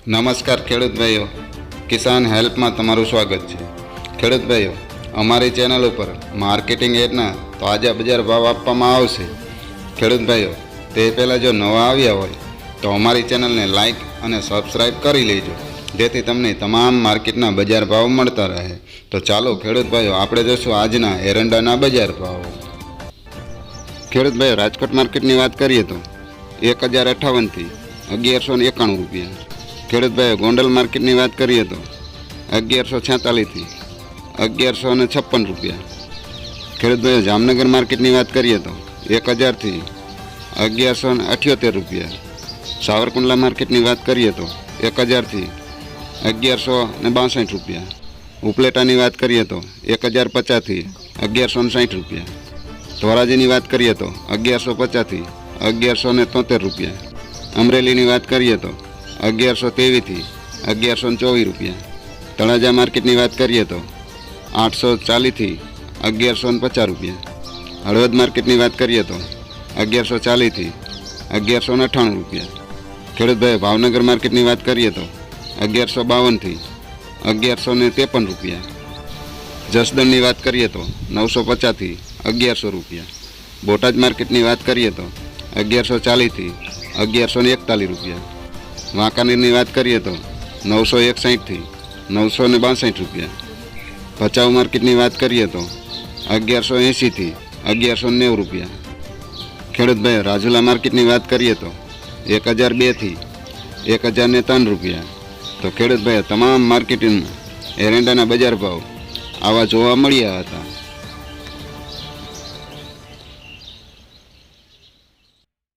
નમસ્કાર ખેડૂત ભાઈઓ, કિસાન હેલ્પમાં તમારું સ્વાગત છે। ખેડૂત ભાઈઓ, અમારી ચેનલ ઉપર માર્કેટિંગ એડના તાજા બજાર ભાવ આપવામાં આવશે। ખેડૂત ભાઈઓ, તે પહેલાં જો નવા આવ્યા હોય તો અમારી ચેનલને લાઇક અને સબસ્ક્રાઈબ કરી લેજો, જેથી તમને તમામ માર્કેટના બજાર ભાવ મળતા રહે। તો ચાલો ખેડૂત ભાઈઓ, આપણે જોઈશું આજના એરંડાના બજાર ભાવ। ખેડૂત ભાઈઓ, રાજકોટ માર્કેટની વાત કરીએ તો 1058થી 1191 રૂપિયા। ખેડૂત ભાઈઓ, ગોંડલ માર્કેટની વાત કરીએ તો 1146થી 1156 રૂપિયા। ખેડૂત ભાઈઓ, જામનગર માર્કેટની વાત કરીએ તો 1000થી 1178 રૂપિયા। સાવરકુંડલા માર્કેટની વાત કરીએ તો 1000થી 1162 રૂપિયા। ઉપલેટાની વાત કરીએ તો 1050થી 1160 રૂપિયા। ધોરાજીની વાત કરીએ તો 1150થી 1173 રૂપિયા। અમરેલીની વાત કરીએ તો 1123થી 1124 રૂપિયા। તળાજા માર્કેટની વાત કરીએ તો 840થી 1150 રૂપિયા। હળવદ માર્કેટની વાત કરીએ તો 1140થી 1198 રૂપિયા। ખેડૂત ભાઈ, ભાવનગર માર્કેટની વાત કરીએ તો 1152થી 1153 રૂપિયા। જસદણની વાત કરીએ તો 950થી 1100 રૂપિયા। બોટાદ માર્કેટની વાત કરીએ તો 1140થી 1141 રૂપિયા। વાંકાનેરની વાત કરીએ તો 961થી 962 રૂપિયા। ભચાઉ માર્કેટની વાત કરીએ તો 1180થી 1190 રૂપિયા। ખેડૂત ભાઈ, રાજુલા માર્કેટની વાત કરીએ તો 1002થી 1003 રૂપિયા। તો ખેડૂત ભાઈ, તમામ માર્કેટિંગમાં એરંડાના બજાર ભાવ આવા જોવા મળ્યા હતા।